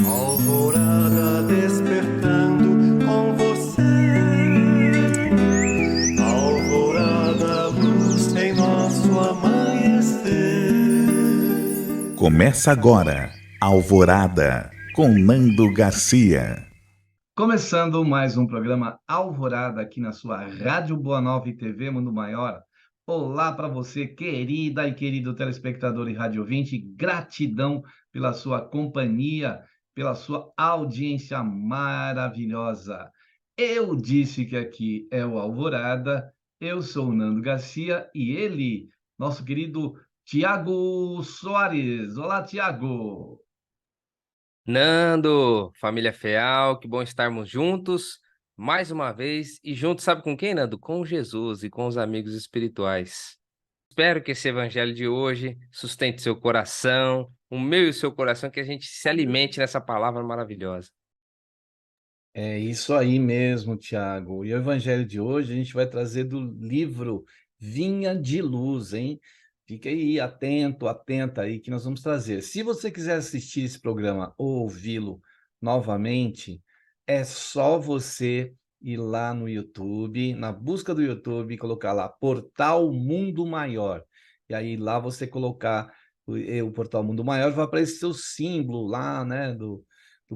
Alvorada despertando com você. Alvorada, luz em nosso amanhecer. Começa agora, Alvorada, com Nando Garcia. Começando mais um programa Alvorada aqui na sua Rádio Boa Nova e TV Mundo Maior. Olá para você, querida e querido telespectador e rádio ouvinte. Gratidão pela sua companhia, pela sua audiência maravilhosa. Eu disse que aqui é o Alvorada. Eu sou o Nando Garcia e ele, nosso querido Tiago Soares. Olá, Tiago. Nando, família Feal, que bom estarmos juntos mais uma vez e juntos, sabe com quem, Nando? Com Jesus e com os amigos espirituais. Espero que esse evangelho de hoje sustente seu coração, o meu e o seu coração, que a gente se alimente nessa palavra maravilhosa. É isso aí mesmo, Tiago. E o evangelho de hoje a gente vai trazer do livro Vinha de Luz, hein? Fique aí atento, atenta aí que nós vamos trazer. Se você quiser assistir esse programa ou ouvi-lo novamente, é só você ir lá no YouTube, na busca do YouTube, colocar lá Portal Mundo Maior. E aí lá você colocar o Portal Mundo Maior, vai aparecer o símbolo lá, né, do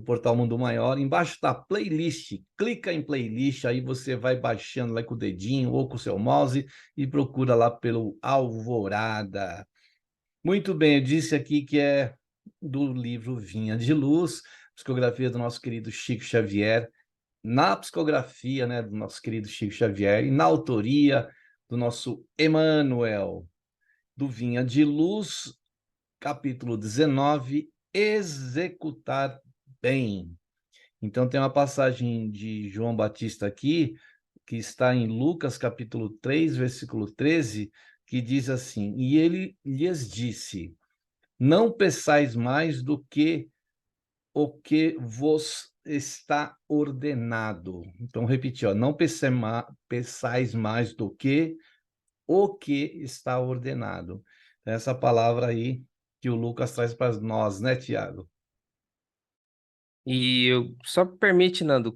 Portal Mundo Maior. Embaixo está playlist, clica em playlist, aí você vai baixando lá com o dedinho ou com o seu mouse e procura lá pelo Alvorada. Muito bem, eu disse aqui que é do livro Vinha de Luz, psicografia do nosso querido Chico Xavier, na psicografia, né, do nosso querido Chico Xavier e na autoria do nosso Emmanuel, do Vinha de Luz, capítulo 19, executar bem. Então tem uma passagem de João Batista aqui, que está em Lucas capítulo 3, versículo 13, que diz assim: e ele lhes disse, não peçais mais do que o que vos está ordenado. Então repetir, ó, não peçais mais do que o que está ordenado. Essa palavra aí que o Lucas traz para nós, né, Tiago? E eu só permite, Nando,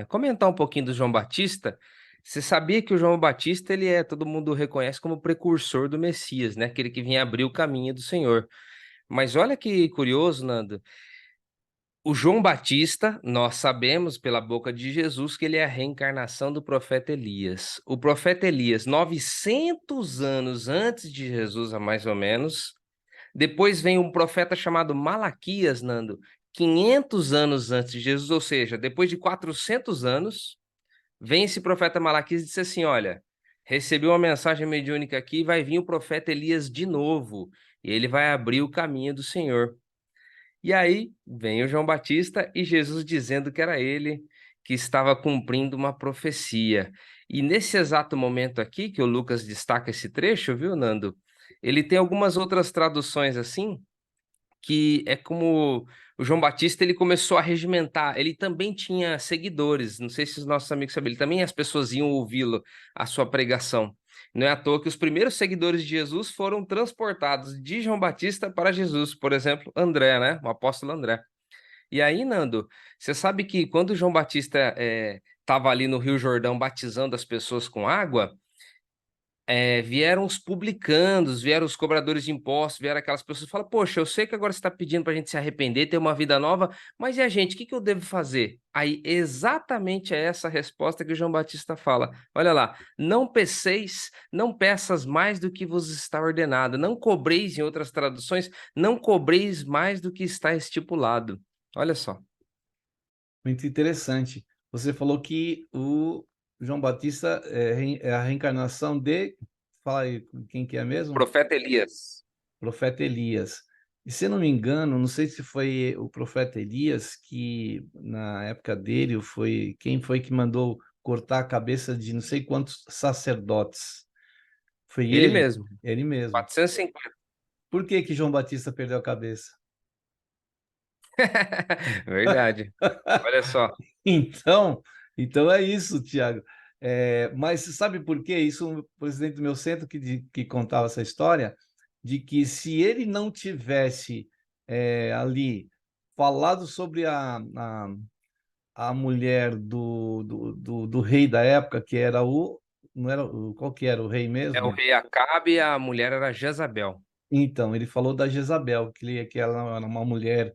comentar um pouquinho do João Batista. Você sabia que o João Batista, todo mundo reconhece como precursor do Messias, né? Aquele que vinha abrir o caminho do Senhor. Mas olha que curioso, Nando. O João Batista, nós sabemos pela boca de Jesus que ele é a reencarnação do profeta Elias. O profeta Elias, 900 anos antes de Jesus, mais ou menos. Depois vem um profeta chamado Malaquias, Nando, 500 anos antes de Jesus, ou seja, depois de 400 anos, vem esse profeta Malaquias e diz assim, olha, recebi uma mensagem mediúnica aqui, vai vir o profeta Elias de novo, e ele vai abrir o caminho do Senhor. E aí vem o João Batista e Jesus dizendo que era ele que estava cumprindo uma profecia. E nesse exato momento aqui, que o Lucas destaca esse trecho, viu, Nando? Ele tem algumas outras traduções assim, que é como o João Batista ele começou a regimentar. Ele também tinha seguidores, não sei se os nossos amigos sabem, ele também as pessoas iam ouvi-lo, a sua pregação. Não é à toa que os primeiros seguidores de Jesus foram transportados de João Batista para Jesus, por exemplo, André, né? O apóstolo André. E aí, Nando, você sabe que quando João Batista estava ali no Rio Jordão batizando as pessoas com água, vieram os publicanos, vieram os cobradores de impostos, vieram aquelas pessoas que falam, poxa, eu sei que agora você está pedindo para a gente se arrepender, ter uma vida nova, mas e a gente, o que que eu devo fazer? Aí, exatamente é essa resposta que o João Batista fala. Olha lá, não peçeis, não peças mais do que vos está ordenado, não cobreis, em outras traduções, não cobreis mais do que está estipulado. Olha só. Muito interessante. Você falou que o João Batista é a reencarnação de... Fala aí, quem que é mesmo? Profeta Elias. Profeta Elias. E se eu não me engano, não sei se foi o profeta Elias que, na época dele, quem foi que mandou cortar a cabeça de não sei quantos sacerdotes? Foi Ele ele? mesmo, Ele mesmo. 450. Por que que João Batista perdeu a cabeça? Verdade. Olha só. Então, então é isso, Tiago. Mas sabe por quê? Isso, o presidente do meu centro que contava essa história, de que se ele não tivesse ali falado sobre a mulher do rei da época, que era não era, qual que era o rei É o mesmo? rei Acabe e a mulher era Jezabel. Então, ele falou da Jezabel, que ela era uma mulher,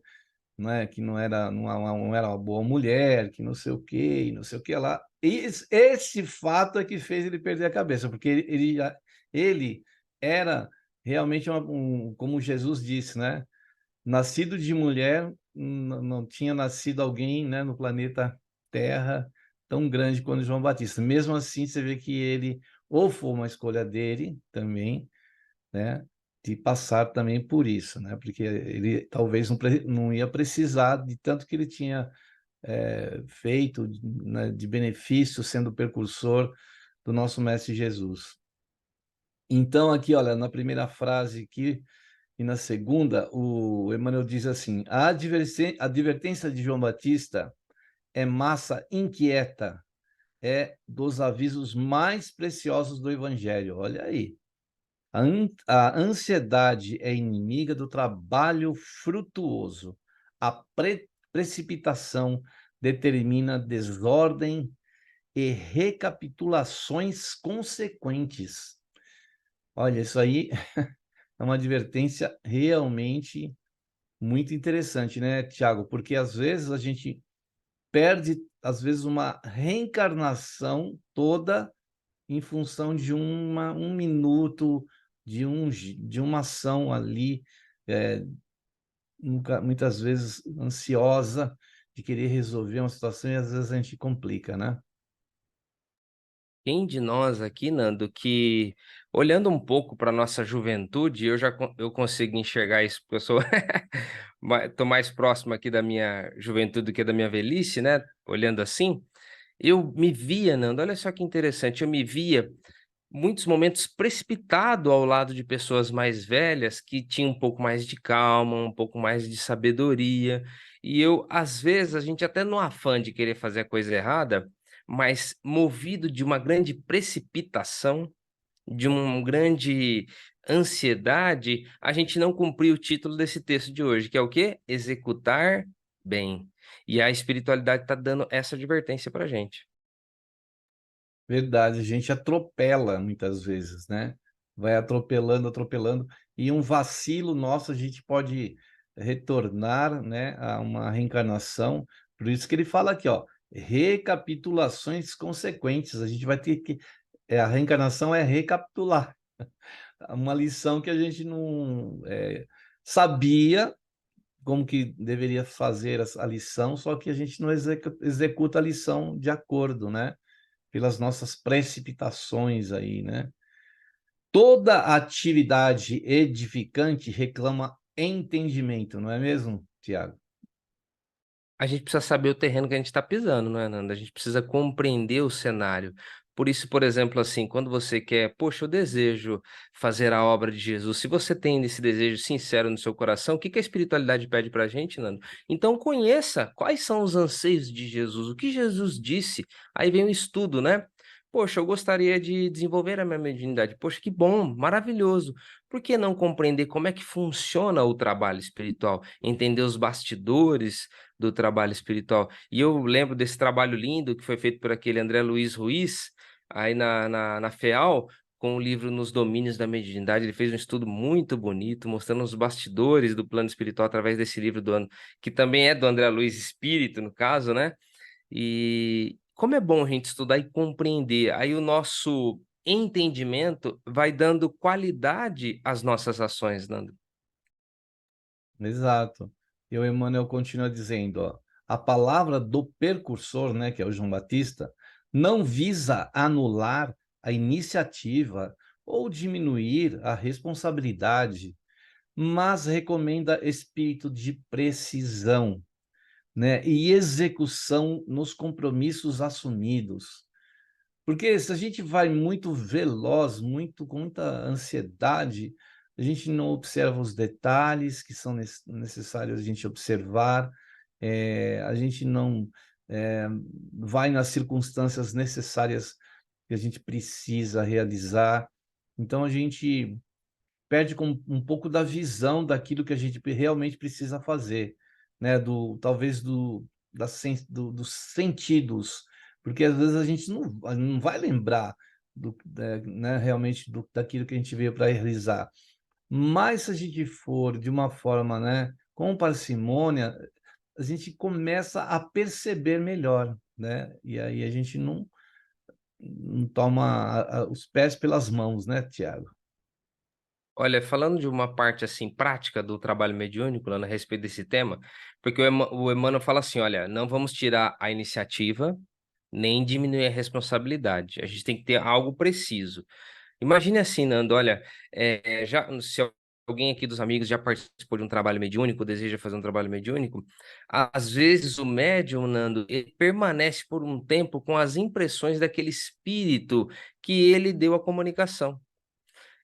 né, que não era uma boa mulher, que não sei o quê, e não sei o que lá. E esse fato é que fez ele perder a cabeça, porque ele era realmente como Jesus disse, né? Nascido de mulher, não tinha nascido alguém, né, no planeta Terra tão grande quanto João Batista. Mesmo assim, você vê que ele ou foi uma escolha dele também, né, de passar também por isso, né, porque ele talvez não ia precisar de tanto que ele tinha feito, né, de benefício, sendo precursor do nosso Mestre Jesus. Então, aqui, olha, na primeira frase aqui, e na segunda, o Emmanuel diz assim: a advertência de João Batista é massa inquieta, é dos avisos mais preciosos do Evangelho. Olha aí. A ansiedade é inimiga do trabalho frutuoso. A precipitação determina desordem e recapitulações consequentes. Olha, isso aí é uma advertência realmente muito interessante, né, Tiago? Porque às vezes a gente perde, às vezes, uma reencarnação toda em função de um minuto, de uma ação ali, é, muitas vezes ansiosa, de querer resolver uma situação e às vezes a gente complica, né? Quem de nós aqui, Nando, que olhando um pouco para nossa juventude, eu consigo enxergar isso, porque eu sou tô mais próximo aqui da minha juventude do que da minha velhice, né? Olhando assim, eu me via, Nando, olha só que interessante, eu me via muitos momentos precipitado ao lado de pessoas mais velhas que tinham um pouco mais de calma, um pouco mais de sabedoria. E eu, às vezes, a gente até no afã de querer fazer a coisa errada, mas movido de uma grande precipitação, de uma grande ansiedade, a gente não cumpriu o título desse texto de hoje, que é o quê? Executar bem. E a espiritualidade está dando essa advertência para a gente. Verdade, a gente atropela muitas vezes, né? Vai atropelando, atropelando, e um vacilo nosso a gente pode retornar, né, a uma reencarnação. Por isso que ele fala aqui, ó, recapitulações consequentes. A gente vai ter que, a reencarnação é recapitular uma lição que a gente não sabia como que deveria fazer a lição, só que a gente não executa a lição de acordo, né? Pelas nossas precipitações aí, né? Toda atividade edificante reclama entendimento, não é mesmo, Tiago? A gente precisa saber o terreno que a gente está pisando, não é, Nanda? A gente precisa compreender o cenário. Por isso, por exemplo, assim, quando você quer, poxa, eu desejo fazer a obra de Jesus, se você tem esse desejo sincero no seu coração, o que que a espiritualidade pede para a gente, Nando? Então, conheça quais são os anseios de Jesus, o que Jesus disse. Aí vem o estudo, né? Poxa, eu gostaria de desenvolver a minha mediunidade. Poxa, que bom, maravilhoso. Por que não compreender como é que funciona o trabalho espiritual? Entender os bastidores do trabalho espiritual. E eu lembro desse trabalho lindo que foi feito por aquele André Luiz Ruiz, aí na FEAL, com o livro Nos Domínios da Mediunidade. Ele fez um estudo muito bonito, mostrando os bastidores do plano espiritual através desse livro que também é do André Luiz Espírito, no caso, né? E como é bom a gente estudar e compreender, aí o nosso entendimento vai dando qualidade às nossas ações, Nando. Exato. E o Emmanuel continua dizendo, ó, a palavra do precursor, né, que é o João Batista, não visa anular a iniciativa ou diminuir a responsabilidade, mas recomenda espírito de precisão, né, e execução nos compromissos assumidos. Porque se a gente vai muito veloz, com muita ansiedade, a gente não observa os detalhes que são necessários a gente observar, a gente não vai nas circunstâncias necessárias que a gente precisa realizar. Então a gente perde um pouco da visão daquilo que a gente realmente precisa fazer. né, talvez dos sentidos, porque às vezes a gente não vai lembrar né, realmente daquilo que a gente veio para realizar. Mas se a gente for de uma forma, né, com parcimônia, a gente começa a perceber melhor, né? E aí a gente não toma os pés pelas mãos, né, Tiago? Olha, falando de uma parte assim prática do trabalho mediúnico, a respeito desse tema, porque o Emmanuel fala assim: olha, não vamos tirar a iniciativa, nem diminuir a responsabilidade. A gente tem que ter algo preciso. Imagine assim, Nando, olha, se alguém aqui dos amigos já participou de um trabalho mediúnico, deseja fazer um trabalho mediúnico, às vezes o médium, Nando, ele permanece por um tempo com as impressões daquele espírito que ele deu a comunicação.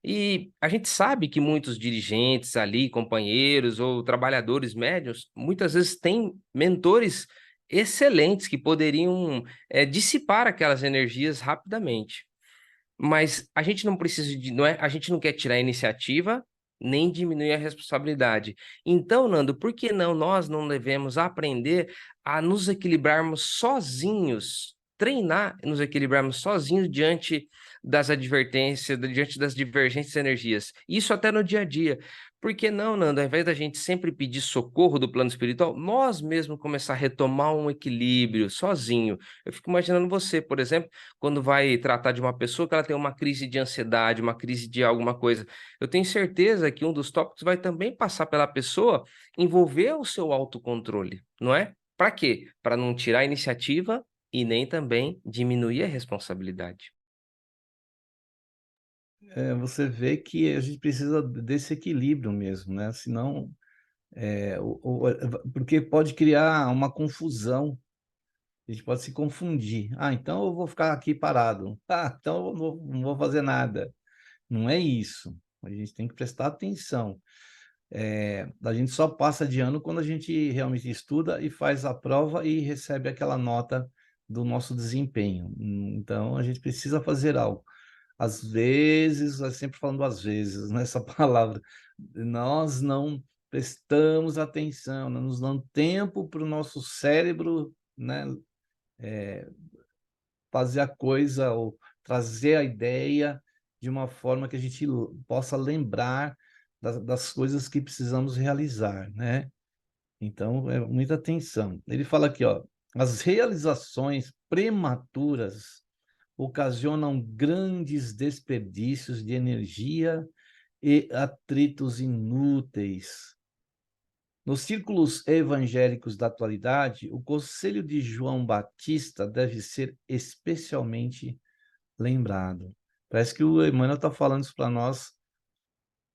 E a gente sabe que muitos dirigentes ali, companheiros ou trabalhadores médios, muitas vezes têm mentores excelentes que poderiam dissipar aquelas energias rapidamente. Mas a gente não precisa não é, a gente não quer tirar a iniciativa nem diminuir a responsabilidade. Então, Nando, por que não nós não devemos aprender a nos equilibrarmos sozinhos, treinar nos equilibrarmos sozinhos diante das advertências, diante das divergentes energias? Isso até no dia a dia. Por que não, Nando, ao invés da gente sempre pedir socorro do plano espiritual, nós mesmos começar a retomar um equilíbrio sozinho? Eu fico imaginando você, por exemplo, quando vai tratar de uma pessoa que ela tem uma crise de ansiedade, uma crise de alguma coisa. Eu tenho certeza que um dos tópicos vai também passar pela pessoa envolver o seu autocontrole, não é? Para quê? Para não tirar a iniciativa e nem também diminuir a responsabilidade. Você vê que a gente precisa desse equilíbrio mesmo, né? Senão, porque pode criar uma confusão. A gente pode se confundir. Ah, então eu vou ficar aqui parado. Ah, então eu não vou fazer nada. Não é isso. A gente tem que prestar atenção. A gente só passa de ano quando a gente realmente estuda e faz a prova e recebe aquela nota do nosso desempenho. Então, a gente precisa fazer algo. Às vezes, sempre falando às vezes, nessa palavra, nós não prestamos atenção, não nos damos tempo para o nosso cérebro, né, fazer a coisa ou trazer a ideia de uma forma que a gente possa lembrar das coisas que precisamos realizar, né? Então, muita atenção. Ele fala aqui, ó, as realizações prematuras ocasionam grandes desperdícios de energia e atritos inúteis. Nos círculos evangélicos da atualidade, o conselho de João Batista deve ser especialmente lembrado. Parece que o Emmanuel está falando isso para nós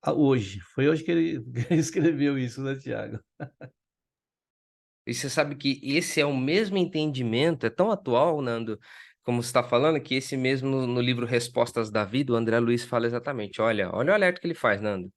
hoje. Foi hoje que ele que ele escreveu isso, né, Tiago? E você sabe que esse é o mesmo entendimento, é tão atual, Nando, como você está falando, que esse mesmo no livro Respostas da Vida, o André Luiz fala exatamente. Olha o alerta que ele faz, Nando.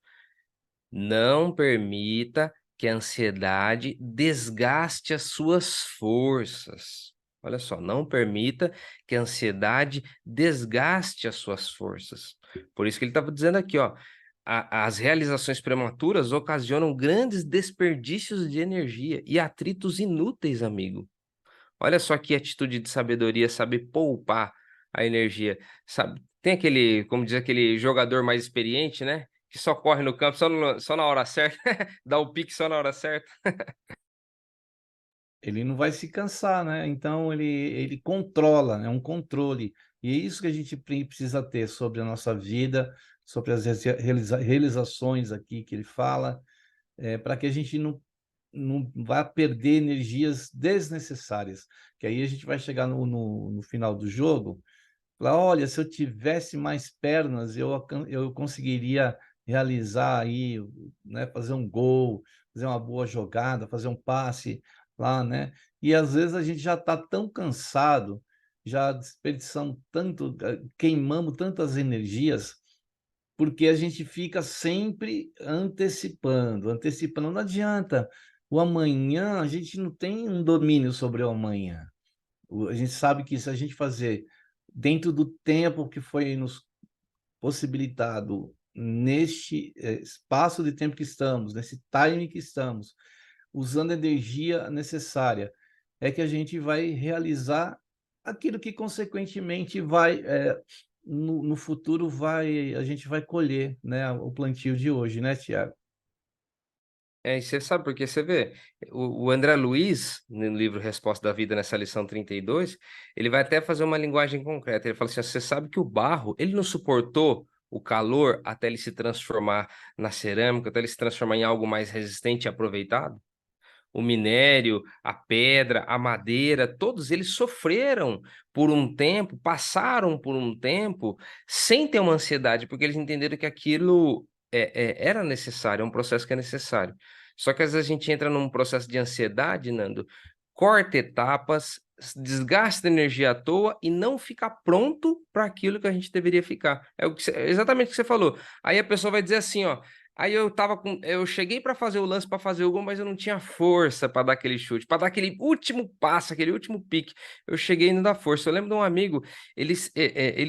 Não permita que a ansiedade desgaste as suas forças. Olha só, não permita que a ansiedade desgaste as suas forças. Por isso que ele estava dizendo aqui, ó, as realizações prematuras ocasionam grandes desperdícios de energia e atritos inúteis, amigo. Olha só que atitude de sabedoria, saber poupar a energia, sabe? Tem aquele, como diz aquele jogador mais experiente, né? Que só corre no campo só na hora certa, dá o pique só na hora certa. Ele não vai se cansar, né? Então ele controla, é um controle. E é isso que a gente precisa ter sobre a nossa vida, sobre as realizações aqui que ele fala, para que a gente não vá perder energias desnecessárias. Que aí a gente vai chegar no final do jogo, falar, olha, se eu tivesse mais pernas, eu conseguiria realizar aí, né, fazer um gol, fazer uma boa jogada, fazer um passe lá, né? E às vezes a gente já está tão cansado, já desperdiçamos tanto, queimamos tantas energias, porque a gente fica sempre antecipando, antecipando. Não adianta. O amanhã, a gente não tem um domínio sobre o amanhã. A gente sabe que se a gente fazer dentro do tempo que foi nos possibilitado neste espaço de tempo que estamos, nesse time que estamos, usando a energia necessária, é que a gente vai realizar aquilo que, consequentemente, vai, no futuro, a gente vai colher, né, o plantio de hoje, né, Tiago? E você sabe por quê? Você vê, o André Luiz, no livro Resposta da Vida, nessa lição 32, ele vai até fazer uma linguagem concreta. Ele fala assim: ó, você sabe que o barro, ele não suportou o calor até ele se transformar na cerâmica, até ele se transformar em algo mais resistente e aproveitado? O minério, a pedra, a madeira, todos eles sofreram por um tempo, passaram por um tempo sem ter uma ansiedade, porque eles entenderam que aquilo era necessário, é um processo que é necessário. Só que às vezes a gente entra num processo de ansiedade, Nando, corta etapas, desgasta energia à toa e não fica pronto para aquilo que a gente deveria ficar. É exatamente o que você falou. Aí a pessoa vai dizer assim, ó. Aí eu cheguei para fazer o lance, para fazer o gol, mas eu não tinha força para dar aquele chute, para dar aquele último passo, aquele último pique. Eu cheguei e não dá força. Eu lembro de um amigo, ele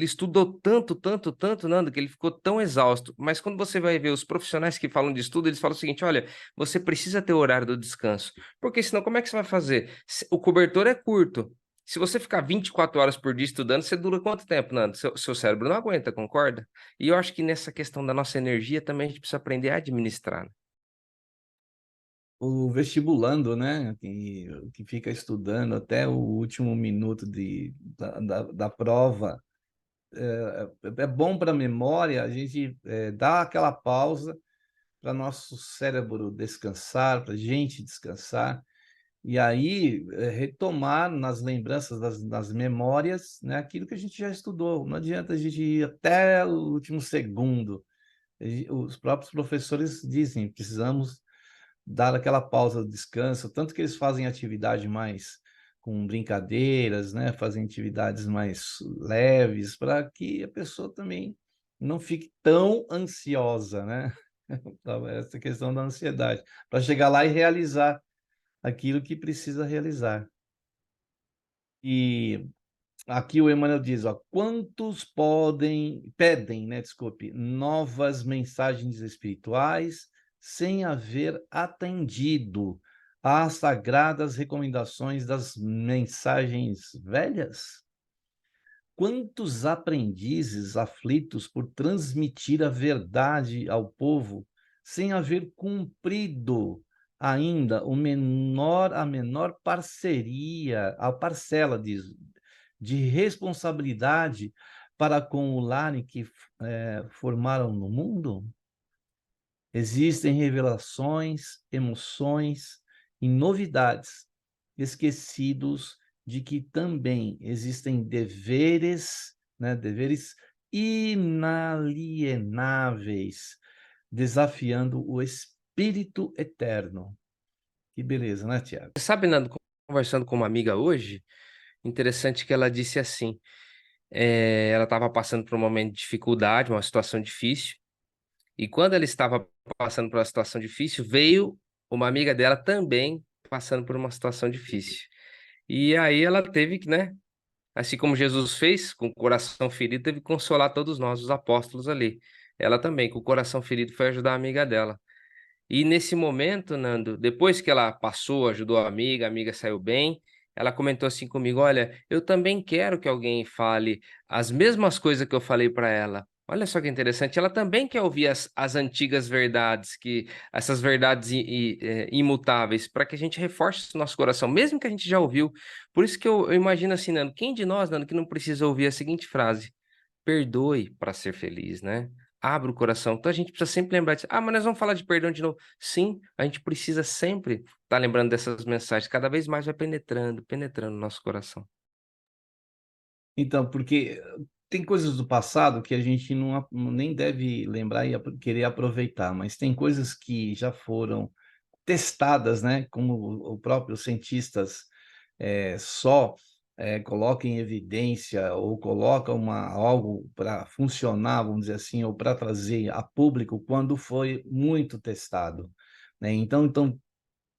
estudou tanto, tanto, tanto, Nando, que ele ficou tão exausto. Mas quando você vai ver os profissionais que falam de estudo, eles falam o seguinte: olha, você precisa ter o horário do descanso, porque senão como é que você vai fazer? O cobertor é curto. Se você ficar 24 horas por dia estudando, você dura quanto tempo, Nando? Seu cérebro não aguenta, concorda? E eu acho que nessa questão da nossa energia também a gente precisa aprender a administrar, né? O vestibulando, né, que fica estudando até o último minuto da prova, é bom para a memória a gente dar aquela pausa para nosso cérebro descansar, para a gente descansar, e aí retomar nas lembranças, nas memórias, né, aquilo que a gente já estudou. Não adianta a gente ir até o último segundo. Os próprios professores dizem, precisamos dar aquela pausa do descanso, tanto que eles fazem atividade mais com brincadeiras, né? Fazem atividades mais leves, para que a pessoa também não fique tão ansiosa, né? Então, essa questão da ansiedade, para chegar lá e realizar aquilo que precisa realizar. E aqui o Emmanuel diz, ó, quantos pedem, né, desculpe, novas mensagens espirituais sem haver atendido às sagradas recomendações das mensagens velhas? Quantos aprendizes aflitos por transmitir a verdade ao povo sem haver cumprido ainda a menor parceria, a parcela de responsabilidade para com o lar em que formaram no mundo? Existem revelações, emoções e novidades, esquecidos de que também existem deveres, né, deveres inalienáveis, desafiando o espírito eterno. Que beleza, né, Tiago? Você sabe, Nando, conversando com uma amiga hoje, interessante que ela disse assim, ela estava passando por um momento de dificuldade, uma situação difícil, e quando ela estava passando por uma situação difícil, veio uma amiga dela também passando por uma situação difícil. E aí ela teve que, né, assim como Jesus fez, com o coração ferido, teve que consolar todos nós, os apóstolos ali. Ela também, com o coração ferido, foi ajudar a amiga dela. E nesse momento, Nando, depois que ela passou, ajudou a amiga saiu bem, ela comentou assim comigo: olha, eu também quero que alguém fale as mesmas coisas que eu falei para ela. Olha só que interessante, ela também quer ouvir as antigas verdades, essas verdades imutáveis, para que a gente reforce o nosso coração, mesmo que a gente já ouviu. Por isso que eu imagino assim, Nando, quem de nós, Nando, que não precisa ouvir a seguinte frase: perdoe para ser feliz, né? Abra o coração. Então a gente precisa sempre lembrar disso. Ah, mas nós vamos falar de perdão de novo. Sim, a gente precisa sempre estar lembrando dessas mensagens. Cada vez mais vai penetrando, penetrando no nosso coração. Então, porque tem coisas do passado que a gente nem deve lembrar e querer aproveitar, mas tem coisas que já foram testadas, né? Como o próprio cientistas só coloca em evidência ou coloca algo para funcionar, vamos dizer assim, ou para trazer a público quando foi muito testado, né? Então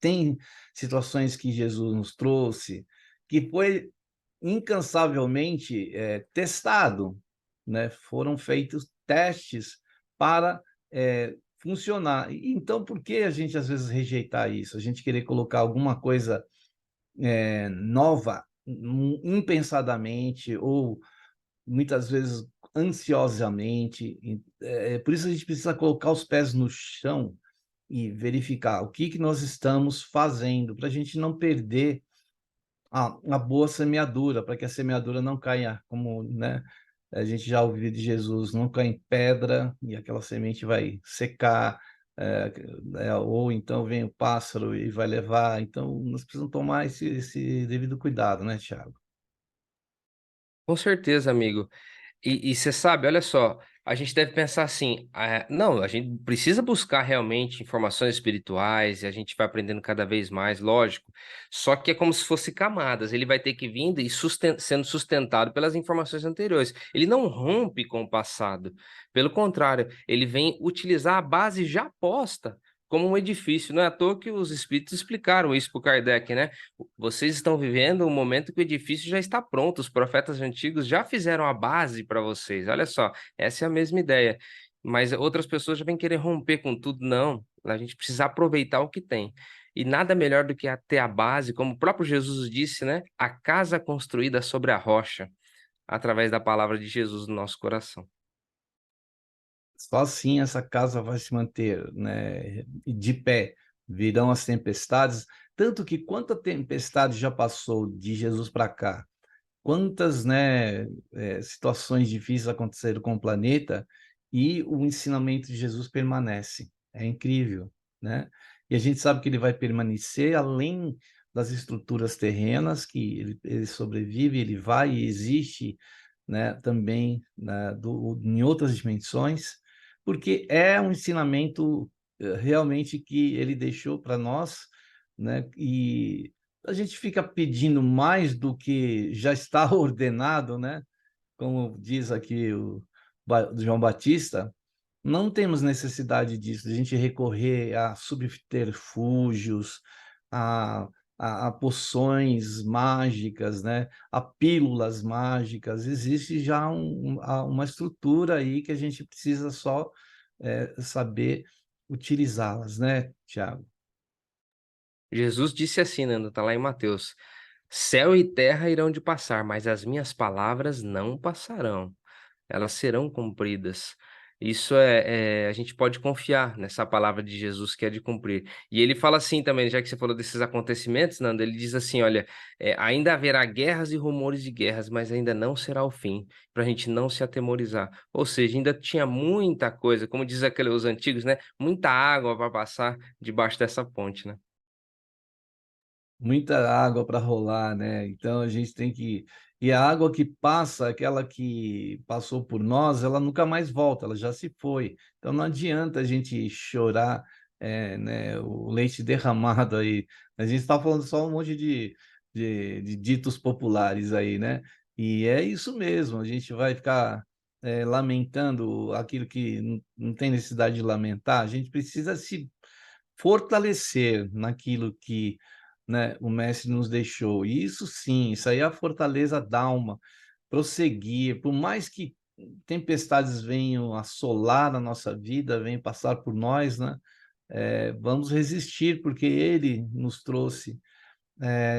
tem situações que Jesus nos trouxe que foi incansavelmente testado, né? Foram feitos testes para funcionar. Então, por que a gente às vezes rejeitar isso? A gente querer colocar alguma coisa nova, impensadamente, ou muitas vezes ansiosamente. Por isso a gente precisa colocar os pés no chão e verificar o que nós estamos fazendo, para a gente não perder a boa semeadura, para que a semeadura não caia, como, né, a gente já ouviu de Jesus, não caia em pedra e aquela semente vai secar, ou então vem o pássaro e vai levar. Então, nós precisamos tomar esse devido cuidado, né, Thiago? Com certeza, amigo. E você sabe, olha só, a gente deve pensar assim, não, a gente precisa buscar realmente informações espirituais e a gente vai aprendendo cada vez mais, lógico. Só que é como se fosse camadas, ele vai ter que vir e sendo sustentado pelas informações anteriores. Ele não rompe com o passado, pelo contrário, ele vem utilizar a base já posta como um edifício. Não é à toa que os espíritos explicaram isso para o Kardec, né? Vocês estão vivendo um momento que o edifício já está pronto, os profetas antigos já fizeram a base para vocês. Olha só, essa é a mesma ideia. Mas outras pessoas já vêm querer romper com tudo. Não, a gente precisa aproveitar o que tem. E nada melhor do que ter a base, como o próprio Jesus disse, né? A casa construída sobre a rocha, através da palavra de Jesus no nosso coração. Só assim essa casa vai se manter, né, de pé. Virão as tempestades, tanto que quanta tempestade já passou de Jesus para cá, quantas, né, situações difíceis aconteceram com o planeta e o ensinamento de Jesus permanece. É incrível, né? E a gente sabe que ele vai permanecer além das estruturas terrenas, que ele sobrevive, ele vai e existe, né, também, né, em outras dimensões, porque é um ensinamento realmente que ele deixou para nós, né? E a gente fica pedindo mais do que já está ordenado, né? Como diz aqui o João Batista, não temos necessidade disso, de a gente recorrer a subterfúgios, a, a poções mágicas, né? A pílulas mágicas. Existe já uma estrutura aí que a gente precisa só saber utilizá-las, né, Tiago? Jesus disse assim, Nando, está lá em Mateus: Céu e terra irão de passar, mas as minhas palavras não passarão. Elas serão cumpridas. Isso a gente pode confiar nessa palavra de Jesus que é de cumprir. E ele fala assim também, já que você falou desses acontecimentos, Nando, ele diz assim: olha, ainda haverá guerras e rumores de guerras, mas ainda não será o fim, para a gente não se atemorizar. Ou seja, ainda tinha muita coisa, como diz os antigos, né? Muita água para passar debaixo dessa ponte, né? Muita água para rolar, né? Então a gente tem que. E a água que passa, aquela que passou por nós, ela nunca mais volta, ela já se foi. Então não adianta a gente chorar, né, o leite derramado aí. A gente está falando só um monte de ditos populares aí, né? E é isso mesmo, a gente vai ficar lamentando aquilo que não tem necessidade de lamentar, a gente precisa se fortalecer naquilo que, né, o mestre nos deixou. E isso sim, isso aí é a fortaleza da alma, prosseguir, por mais que tempestades venham assolar a nossa vida, venham passar por nós, né? Vamos resistir, porque ele nos trouxe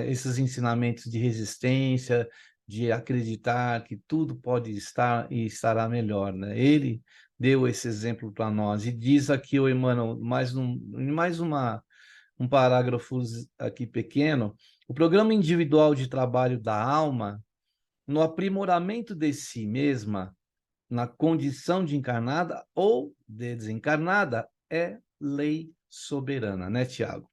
esses ensinamentos de resistência, de acreditar que tudo pode estar e estará melhor, né? Ele deu esse exemplo para nós e diz aqui o Emmanuel, um parágrafo aqui pequeno: o programa individual de trabalho da alma no aprimoramento de si mesma, na condição de encarnada ou de desencarnada, é lei soberana, né, Tiago?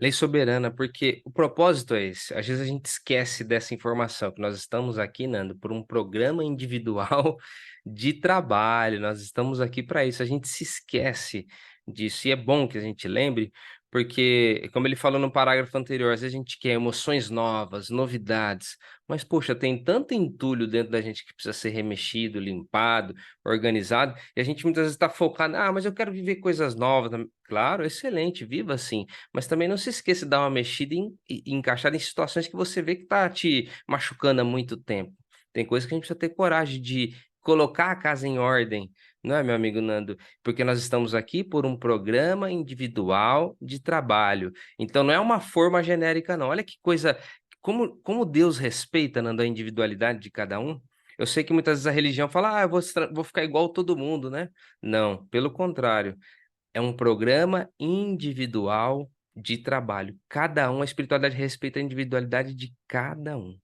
Lei soberana, porque o propósito é esse. Às vezes a gente esquece dessa informação, que nós estamos aqui, Nando, por um programa individual de trabalho. Nós estamos aqui para isso. A gente se esquece disso. E é bom que a gente lembre, porque, como ele falou no parágrafo anterior, às vezes a gente quer emoções novas, novidades. Mas, poxa, tem tanto entulho dentro da gente que precisa ser remexido, limpado, organizado, e a gente muitas vezes está focado, mas eu quero viver coisas novas. Claro, excelente, viva assim. Mas também não se esqueça de dar uma mexida e encaixar em situações que você vê que está te machucando há muito tempo. Tem coisas que a gente precisa ter coragem de colocar a casa em ordem, não é, meu amigo Nando? Porque nós estamos aqui por um programa individual de trabalho. Então não é uma forma genérica, não. Olha que coisa, como Deus respeita, Nando, a individualidade de cada um. Eu sei que muitas vezes a religião fala, eu vou ficar igual todo mundo, né? Não, pelo contrário. É um programa individual de trabalho. Cada um, a espiritualidade respeita a individualidade de cada um.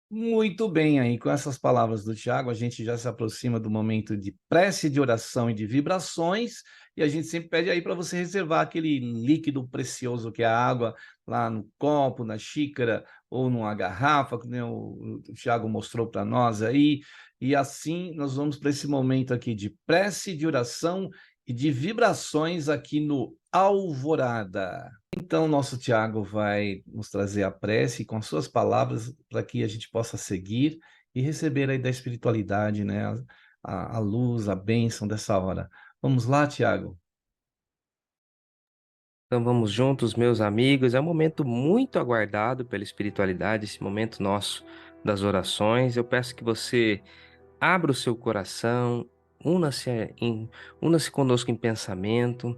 Muito bem, aí com essas palavras do Tiago, a gente já se aproxima do momento de prece, de oração e de vibrações, e a gente sempre pede aí para você reservar aquele líquido precioso que é a água lá no copo, na xícara ou numa garrafa, que nem o Tiago mostrou para nós aí, e assim nós vamos para esse momento aqui de prece, de oração e de vibrações aqui no Alvorada. Então, nosso Tiago vai nos trazer a prece com as suas palavras para que a gente possa seguir e receber aí da espiritualidade, né? A luz, a bênção dessa hora. Vamos lá, Tiago? Então vamos juntos, meus amigos. É um momento muito aguardado pela espiritualidade, esse momento nosso das orações. Eu peço que você abra o seu coração, una-se conosco em pensamento,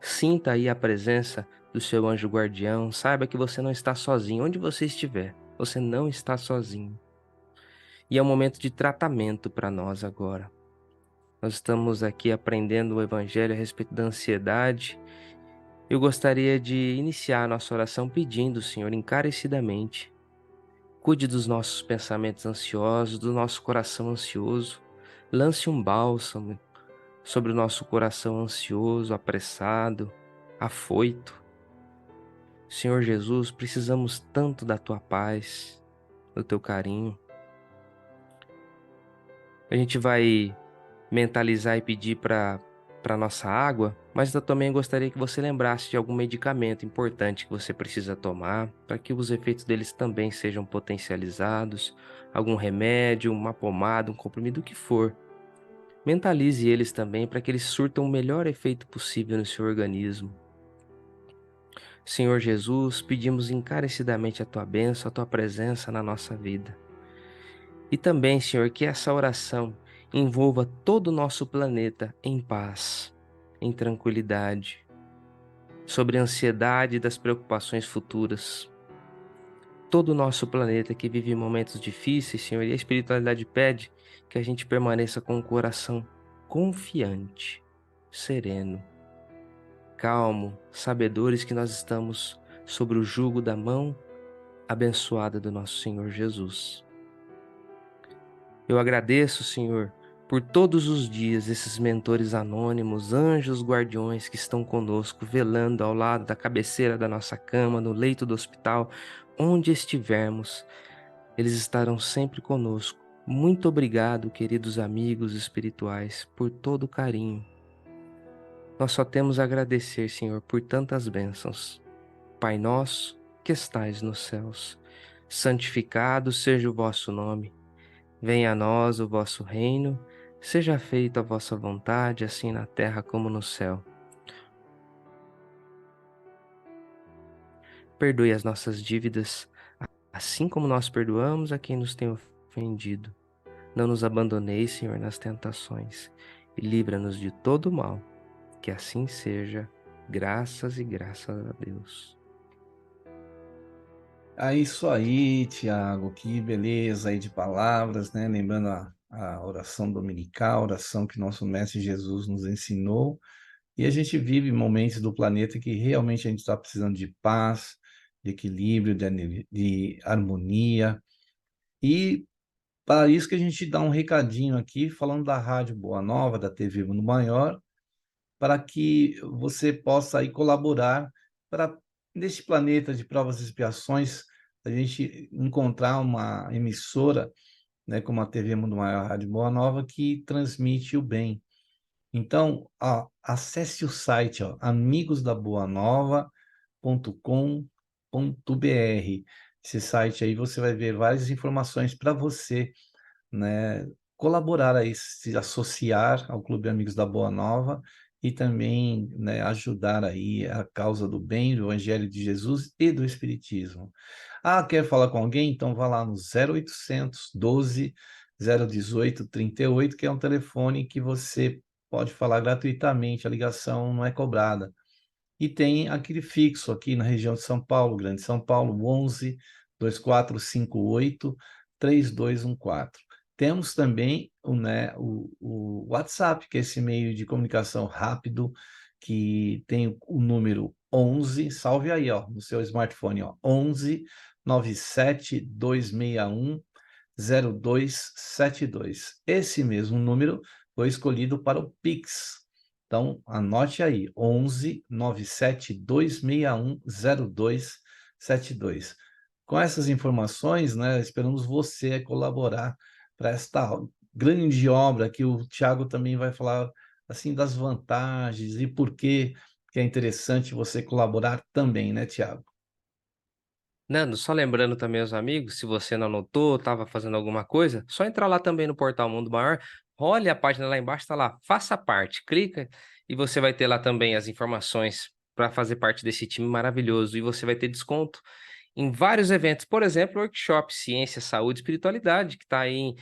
sinta aí a presença do seu anjo guardião. Saiba que você não está sozinho, onde você estiver, você não está sozinho. E é um momento de tratamento para nós agora. Nós estamos aqui aprendendo o Evangelho a respeito da ansiedade. Eu gostaria de iniciar a nossa oração pedindo, Senhor, encarecidamente, cuide dos nossos pensamentos ansiosos, do nosso coração ansioso. Lance um bálsamo sobre o nosso coração ansioso, apressado, afoito. Senhor Jesus, precisamos tanto da tua paz, do teu carinho. A gente vai mentalizar e pedir para nossa água, mas eu também gostaria que você lembrasse de algum medicamento importante que você precisa tomar, para que os efeitos deles também sejam potencializados, algum remédio, uma pomada, um comprimido, o que for. Mentalize eles também para que eles surtam o melhor efeito possível no seu organismo. Senhor Jesus, pedimos encarecidamente a tua bênção, a tua presença na nossa vida. E também, Senhor, que essa oração envolva todo o nosso planeta em paz, em tranquilidade, sobre a ansiedade das preocupações futuras. Todo o nosso planeta que vive momentos difíceis, Senhor, e a espiritualidade pede que a gente permaneça com o coração confiante, sereno, calmo, sabedores que nós estamos sobre o jugo da mão abençoada do nosso Senhor Jesus. Eu agradeço, Senhor, por todos os dias esses mentores anônimos, anjos guardiões que estão conosco, velando ao lado da cabeceira da nossa cama, no leito do hospital, onde estivermos, eles estarão sempre conosco. Muito obrigado, queridos amigos espirituais, por todo o carinho. Nós só temos a agradecer, Senhor, por tantas bênçãos. Pai nosso, que estais nos céus, santificado seja o vosso nome. Venha a nós o vosso reino, seja feita a vossa vontade, assim na terra como no céu. Perdoe as nossas dívidas, assim como nós perdoamos a quem nos tem ofendido. Não nos abandoneis, Senhor, nas tentações, e livra-nos de todo o mal. Que assim seja, graças e graças a Deus. É isso aí, Tiago, que beleza aí de palavras, né? Lembrando a oração dominical, a oração que nosso Mestre Jesus nos ensinou. E a gente vive momentos do planeta que realmente a gente está precisando de paz, de equilíbrio, de harmonia. E para isso que a gente dá um recadinho aqui, falando da Rádio Boa Nova, da TV Mundo Maior, para que você possa aí colaborar para, neste planeta de provas e expiações, a gente encontrar uma emissora, né, como a TV Mundo Maior, a Rádio Boa Nova, que transmite o bem. Então, ó, acesse o site, ó, amigosdaboanova.com.br. Esse site aí você vai ver várias informações para você, né, colaborar aí, se associar ao Clube Amigos da Boa Nova e também, né, ajudar aí a causa do bem, do Evangelho de Jesus e do Espiritismo. Ah, quer falar com alguém? Então vá lá no 0800 12 018 38, que é um telefone que você pode falar gratuitamente, a ligação não é cobrada. E tem aquele fixo aqui na região de São Paulo, Grande São Paulo, 11 2458 3214. Temos também o WhatsApp, que é esse meio de comunicação rápido, que tem o número 11, salve aí, ó, no seu smartphone, ó, 11 97 261 0272. Esse mesmo número foi escolhido para o Pix. Então, anote aí, 11 97 261 0272. Com essas informações, né, esperamos você colaborar para esta grande obra que o Tiago também vai falar assim das vantagens e por que é interessante você colaborar também, né, Tiago? Nando, só lembrando também os amigos, se você não anotou, estava fazendo alguma coisa, só entrar lá também no portal Mundo Maior, olha a página lá embaixo, está lá, faça parte, clica e você vai ter lá também as informações para fazer parte desse time maravilhoso e você vai ter desconto em vários eventos, por exemplo, workshop Ciência, Saúde e Espiritualidade, que está aí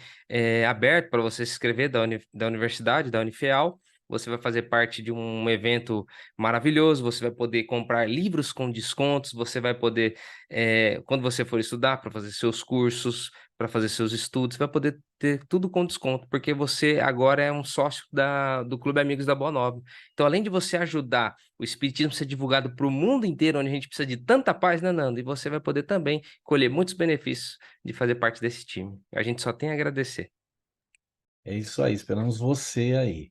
aberto para você se inscrever da universidade, da Unifeal. Você vai fazer parte de um evento maravilhoso, você vai poder comprar livros com descontos, você vai poder, quando você for estudar, para fazer seus cursos, para fazer seus estudos, vai poder ter tudo com desconto, porque você agora é um sócio do Clube Amigos da Boa Nova. Então, além de você ajudar o Espiritismo ser divulgado para o mundo inteiro, onde a gente precisa de tanta paz, né, Nando? E você vai poder também colher muitos benefícios de fazer parte desse time. A gente só tem a agradecer. É isso aí, esperamos você aí.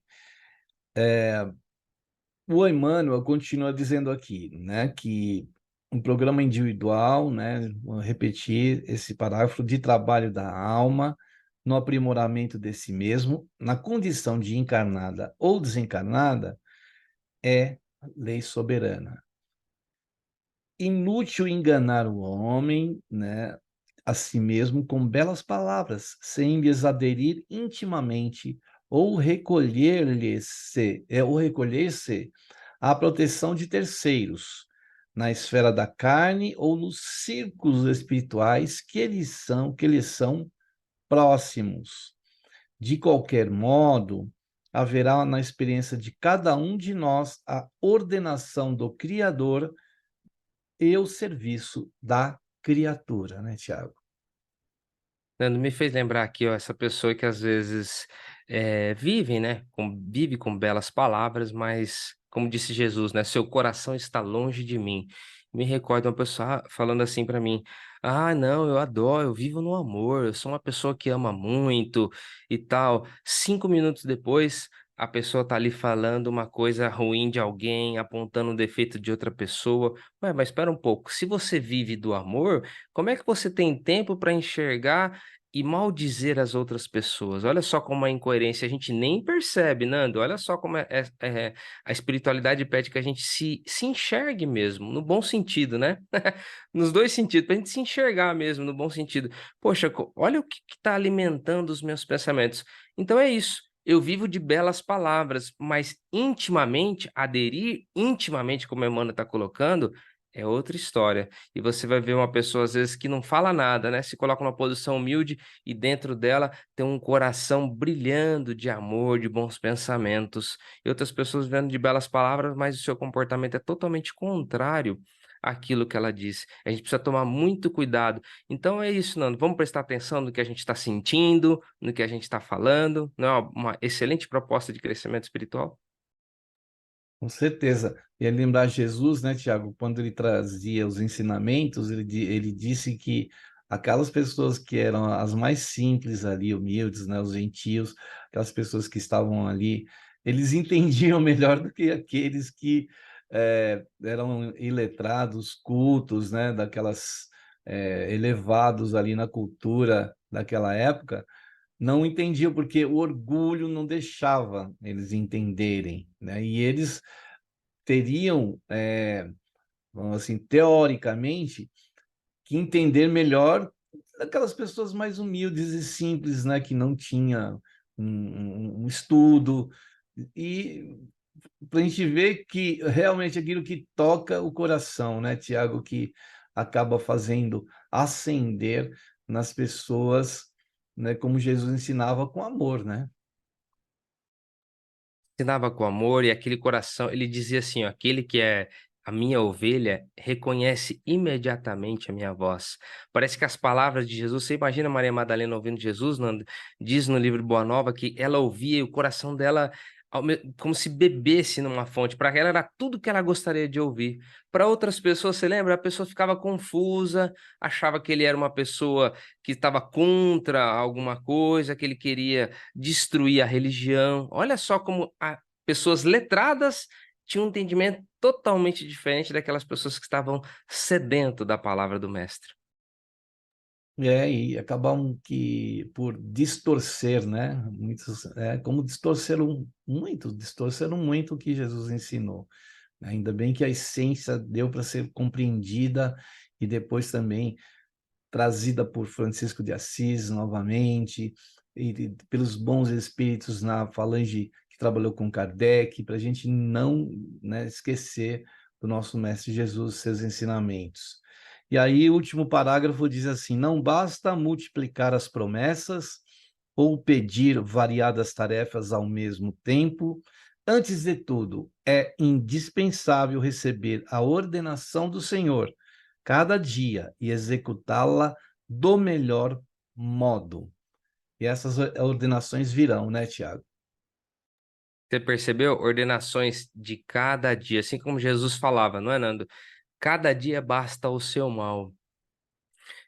O Emmanuel continua dizendo aqui, né, que um programa individual, né, vou repetir esse parágrafo, de trabalho da alma, no aprimoramento de si mesmo, na condição de encarnada ou desencarnada, é lei soberana. Inútil enganar o homem, né, a si mesmo com belas palavras, sem lhes aderir intimamente ou recolher-se à proteção de terceiros, na esfera da carne ou nos círculos espirituais que lhes são próximos. De qualquer modo, haverá na experiência de cada um de nós a ordenação do Criador e o serviço da criatura, né, Tiago? Nando, me fez lembrar aqui, ó, essa pessoa que às vezes vive, né, vive com belas palavras, mas, como disse Jesus, né, seu coração está longe de mim. Me recordo uma pessoa falando assim para mim: ah, não, eu adoro, eu vivo no amor, eu sou uma pessoa que ama muito e tal. 5 minutos depois, a pessoa tá ali falando uma coisa ruim de alguém, apontando um defeito de outra pessoa. Ué, mas espera um pouco, se você vive do amor, como é que você tem tempo para enxergar e maldizer as outras pessoas? Olha só como a incoerência a gente nem percebe, Nando. Olha só como a espiritualidade pede que a gente se enxergue mesmo, no bom sentido, né? Nos dois sentidos, para a gente se enxergar mesmo, no bom sentido. Poxa, olha o que está alimentando os meus pensamentos. Então é isso. Eu vivo de belas palavras, mas intimamente, aderir intimamente, como a Emmanuel está colocando, é outra história. E você vai ver uma pessoa, às vezes, que não fala nada, né? Se coloca numa posição humilde e dentro dela tem um coração brilhando de amor, de bons pensamentos. E outras pessoas vendo de belas palavras, mas o seu comportamento é totalmente contrário àquilo que ela disse. A gente precisa tomar muito cuidado. Então é isso, Nando. Vamos prestar atenção no que a gente está sentindo, no que a gente está falando. Não é uma excelente proposta de crescimento espiritual? Com certeza. E é lembrar Jesus, né, Tiago, quando ele trazia os ensinamentos, ele disse que aquelas pessoas que eram as mais simples ali, humildes, né, os gentios, aquelas pessoas que estavam ali, eles entendiam melhor do que aqueles que eram iletrados, cultos, né, daquelas elevados ali na cultura daquela época, não entendiam porque o orgulho não deixava eles entenderem, né? E eles teriam, vamos assim, teoricamente, que entender melhor aquelas pessoas mais humildes e simples, né? Que não tinham um estudo. E para a gente ver que realmente aquilo que toca o coração, né, Tiago, que acaba fazendo acender nas pessoas né, como Jesus ensinava com amor, né? Ensinava com amor e aquele coração, ele dizia assim, ó, aquele que é a minha ovelha reconhece imediatamente a minha voz. Parece que as palavras de Jesus, você imagina Maria Madalena ouvindo Jesus, Nando? Diz no livro Boa Nova que ela ouvia e o coração dela como se bebesse numa fonte. Para ela era tudo que ela gostaria de ouvir. Para outras pessoas, você lembra? A pessoa ficava confusa, achava que ele era uma pessoa que estava contra alguma coisa, que ele queria destruir a religião. Olha só como pessoas letradas tinham um entendimento totalmente diferente daquelas pessoas que estavam sedento da palavra do mestre. E acabavam que por distorcer, né? Muitos, como distorceram muito o que Jesus ensinou. Ainda bem que a essência deu para ser compreendida e depois também trazida por Francisco de Assis novamente, e pelos bons espíritos na falange que trabalhou com Kardec, para a gente não, né, esquecer do nosso Mestre Jesus, seus ensinamentos. E aí, o último parágrafo diz assim: não basta multiplicar as promessas ou pedir variadas tarefas ao mesmo tempo. Antes de tudo, é indispensável receber a ordenação do Senhor cada dia e executá-la do melhor modo. E essas ordenações virão, né, Tiago? Você percebeu? Ordenações de cada dia, assim como Jesus falava, não é, Nando? Cada dia basta o seu mal.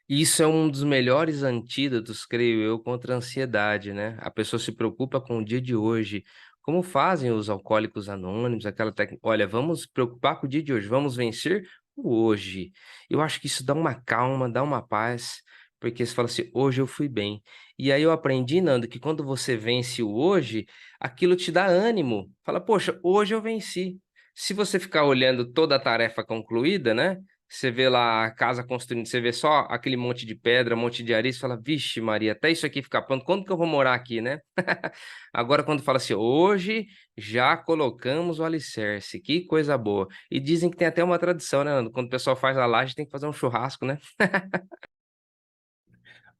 E isso é um dos melhores antídotos, creio eu, contra a ansiedade, né? A pessoa se preocupa com o dia de hoje. Como fazem os alcoólicos anônimos, aquela técnica, olha, vamos preocupar com o dia de hoje, vamos vencer o hoje. Eu acho que isso dá uma calma, dá uma paz, porque você fala assim, hoje eu fui bem. E aí eu aprendi, Nando, que quando você vence o hoje, aquilo te dá ânimo. Fala, poxa, hoje eu venci. Se você ficar olhando toda a tarefa concluída, né? Você vê lá a casa construindo, você vê só aquele monte de pedra, monte de areia, você fala, vixe Maria, até isso aqui ficar pronto, quando que eu vou morar aqui, né? Agora quando fala assim, hoje já colocamos o alicerce, que coisa boa. E dizem que tem até uma tradição, né, Nando? Quando o pessoal faz a laje, tem que fazer um churrasco, né?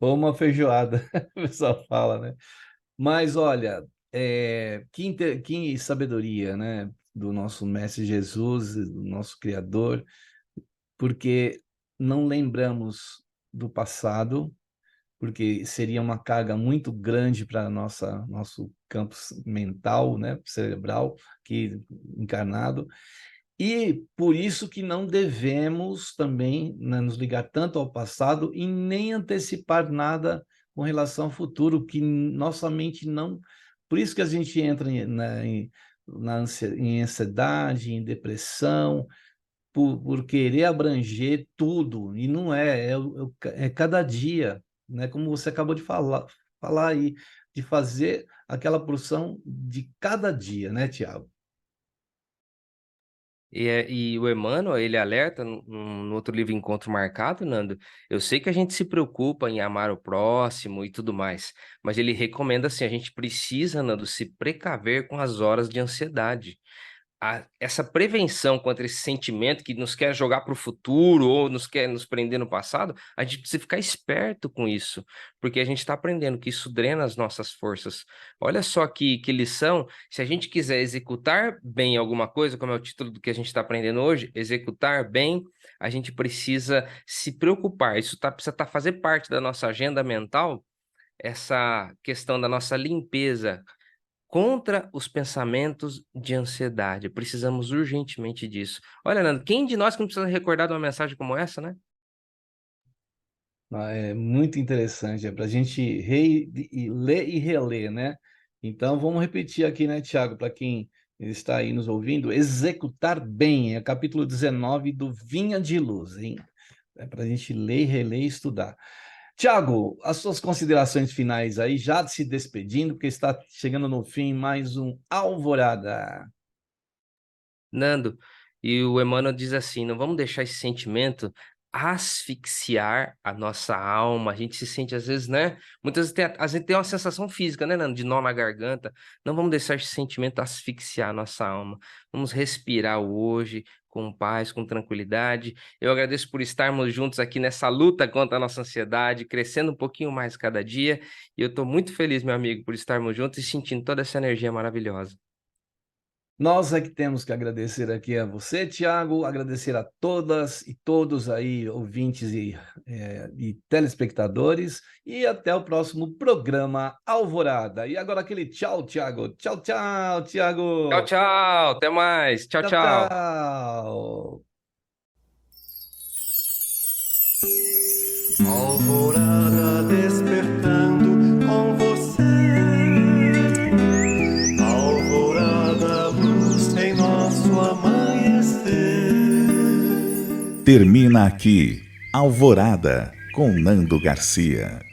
Ou uma feijoada, o pessoal fala, né? Mas olha, que sabedoria, né? Do nosso Mestre Jesus, do nosso Criador, porque não lembramos do passado, porque seria uma carga muito grande para nosso campo mental, né, cerebral, que encarnado. E por isso que não devemos também, né, nos ligar tanto ao passado e nem antecipar nada com relação ao futuro, que nossa mente não. Por isso que a gente entra em ansiedade, em depressão, por querer abranger tudo, e não é cada dia, né? Como você acabou de falar aí, de fazer aquela porção de cada dia, né, Tiago? E o Emmanuel, ele alerta no outro livro Encontro Marcado, Nando. Eu sei que a gente se preocupa em amar o próximo e tudo mais, mas ele recomenda assim: a gente precisa, Nando, se precaver com as horas de ansiedade. Essa prevenção contra esse sentimento que nos quer jogar para o futuro ou nos quer nos prender no passado, a gente precisa ficar esperto com isso, porque a gente está aprendendo que isso drena as nossas forças. Olha só que lição, se a gente quiser executar bem alguma coisa, como é o título do que a gente está aprendendo hoje, executar bem, a gente precisa se preocupar, isso precisa fazer parte da nossa agenda mental, essa questão da nossa limpeza contra os pensamentos de ansiedade. Precisamos urgentemente disso. Olha, Nando, quem de nós que não precisa recordar de uma mensagem como essa, né? É muito interessante, é para a gente ler e reler, né? Então, vamos repetir aqui, né, Tiago, para quem está aí nos ouvindo, executar bem, é capítulo 19 do Vinha de Luz, hein? É para a gente ler, reler e estudar. Tiago, as suas considerações finais aí, já se despedindo, porque está chegando no fim mais um Alvorada. Nando, e o Emmanuel diz assim: não vamos deixar esse sentimento asfixiar a nossa alma. A gente se sente, às vezes, né? Muitas vezes a gente tem uma sensação física, né, Nando? De nó na garganta. Não vamos deixar esse sentimento asfixiar a nossa alma. Vamos respirar hoje com paz, com tranquilidade. Eu agradeço por estarmos juntos aqui nessa luta contra a nossa ansiedade, crescendo um pouquinho mais cada dia. E eu estou muito feliz, meu amigo, por estarmos juntos e sentindo toda essa energia maravilhosa. Nós é que temos que agradecer aqui a você, Tiago, agradecer a todas e todos aí, ouvintes e telespectadores, e até o próximo programa Alvorada. E agora aquele tchau, Tiago. Tchau, tchau, Tchau, Tiago. tchau. Até mais. Tchau, Tchau, tchau. tchau. Alvorada despertando com você. Alvorada, luz em nosso amanhecer. Termina aqui Alvorada com Nando Garcia.